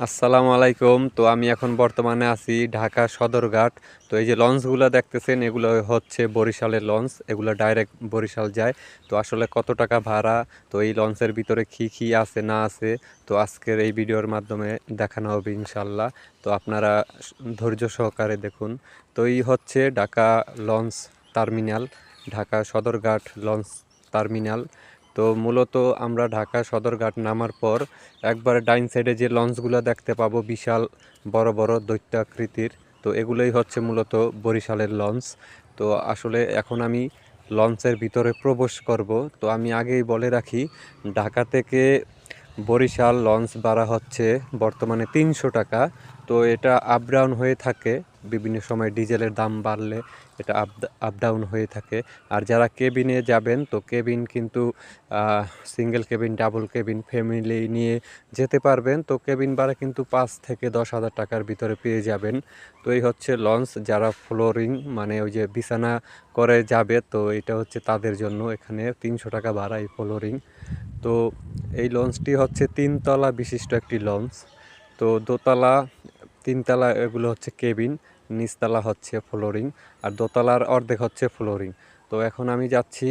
আসসালামু আলাইকুম। তো আমি এখন বর্তমানে আছি ঢাকা সদরঘাট। তো এই যে লঞ্চগুলো দেখতেছেন এগুলো হচ্ছে বরিশালের লঞ্চ, এগুলো ডাইরেক্ট বরিশাল যায়। তো আসলে কত টাকা ভাড়া, তো এই লঞ্চের ভিতরে কি আছে না আছে, তো আজকের এই ভিডিওর মাধ্যমে দেখানো হবে ইনশাল্লাহ। তো আপনারা ধৈর্য সহকারে দেখুন। তো এই হচ্ছে Dhaka launch terminal, Dhaka Sadarghat launch terminal. তো মূলত আমরা ঢাকা সদরঘাট নামার পর একবারে ডাইন সাইডে যে লঞ্চগুলো দেখতে পাবো বিশাল বড় বড় দৈত্যাকৃতির, তো এগুলোই হচ্ছে মূলত বরিশালের লঞ্চ। তো আসলে এখন আমি লঞ্চের ভিতরে প্রবেশ করব। তো আমি আগেই বলে রাখি, ঢাকা থেকে বরিশাল লঞ্চ ভাড়া হচ্ছে বর্তমানে 300 টাকা। তো এটা আপ ডাউন হয়ে থাকে, বিভিন্ন সময় ডিজেলের দাম বাড়লে এটা আপ ডাউন হয়ে থাকে। আর যারা কেবিনে যাবেন, তো কেবিন কিন্তু single cabin, double cabin, family নিয়ে যেতে পারবেন। তো কেবিন ভাড়া কিন্তু 5 থেকে 10,000 টাকার ভিতরে পেয়ে যাবেন। তো এই হচ্ছে লঞ্চ, যারা ফ্লোরিং মানে ওই যে বিছানা করে যাবে, তো এটা হচ্ছে তাদের জন্য। এখানে 300 টাকা ভাড়া এই ফ্লোরিং। তো এই লঞ্চটি হচ্ছে 3 তলা বিশিষ্ট একটি লঞ্চ। তো দোতলা, 3 তলা এগুলো হচ্ছে কেবিন, নিচতলা হচ্ছে ফ্লোরিং, আর দোতলার অর্ধেক হচ্ছে ফ্লোরিং। তো এখন আমি যাচ্ছি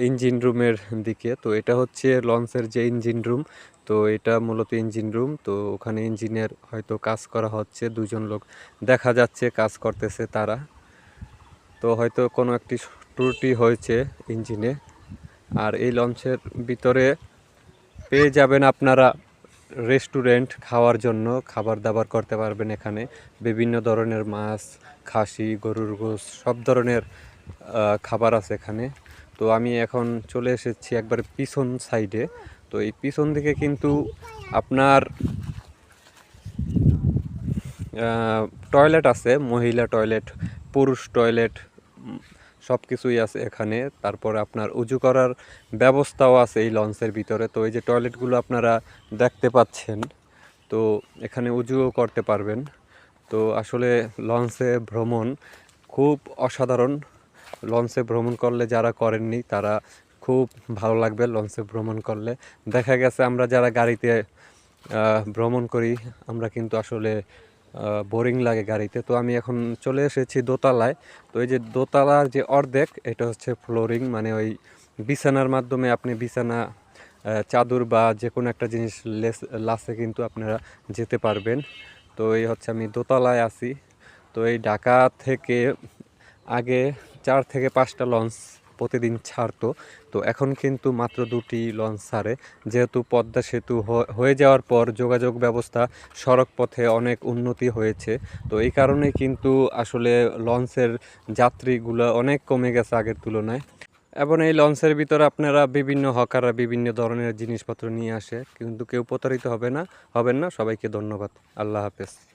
ইঞ্জিন রুমের দিকে। তো এটা হচ্ছে লঞ্চের যে ইঞ্জিন রুম, তো এটা মূলত ইঞ্জিন রুম। তো ওখানে ইঞ্জিনের হয়তো কাজ করা হচ্ছে, দুজন লোক দেখা যাচ্ছে কাজ করতেছে তারা। তো হয়তো কোনো একটি ত্রুটি হয়েছে ইঞ্জিনে। আর এই লঞ্চের ভিতরে পেয়ে যাবেন আপনারা রেস্টুরেন্ট, খাওয়ার জন্য খাবার দাবার করতে পারবেন এখানে। বিভিন্ন ধরনের মাছ, খাসি, গরুর গোশত, সব ধরনের খাবার আছে এখানে। তো আমি এখন চলে এসেছি একবারে পিছন সাইডে। তো এই পিছন দিকে কিন্তু আপনার টয়লেট আছে, মহিলা টয়লেট, পুরুষ টয়লেট, সব কিছুই আছে এখানে। তারপরে আপনার উজু করার ব্যবস্থাও আছে এই লঞ্চের ভিতরে। তো এই যে টয়লেটগুলো আপনারা দেখতে পাচ্ছেন, তো এখানে উজুও করতে পারবেন। তো আসলে লঞ্চে ভ্রমণ খুব অসাধারণ। লঞ্চে ভ্রমণ করলে যারা করেননি তারা খুব ভালো লাগবে লঞ্চে ভ্রমণ করলে। দেখা গেছে আমরা যারা গাড়িতে ভ্রমণ করি, আমরা কিন্তু আসলে বোরিং লাগে গাড়িতে। তো আমি এখন চলে এসেছি দোতলায়। তো এই যে দোতলার যে অর্ধেক, এটা হচ্ছে ফ্লোরিং, মানে ওই বিছানার মাধ্যমে আপনি বিছানা, চাদর বা যে কোনো একটা জিনিস লাসে কিন্তু আপনারা যেতে পারবেন। তো এই হচ্ছে আমি দোতলায় আছি। তো এই ঢাকা থেকে আগে 4 থেকে 5টা লঞ্চ প্রতিদিন ছাড়তো। তো এখন কিন্তু মাত্র 2টি লঞ্চ ছাড়ে, যেহেতু পদ্মা সেতু হয়ে যাওয়ার পর যোগাযোগ ব্যবস্থা সড়ক পথে অনেক উন্নতি হয়েছে। তো এই কারণে কিন্তু আসলে লঞ্চের যাত্রীগুলো অনেক কমে গেছে আগের তুলনায়। এবং এই লঞ্চের ভিতরে আপনারা বিভিন্ন হকাররা বিভিন্ন ধরনের জিনিসপত্র নিয়ে আসে, কিন্তু কেউ প্রতারিত হবেন না। সবাইকে ধন্যবাদ। আল্লাহ হাফেজ।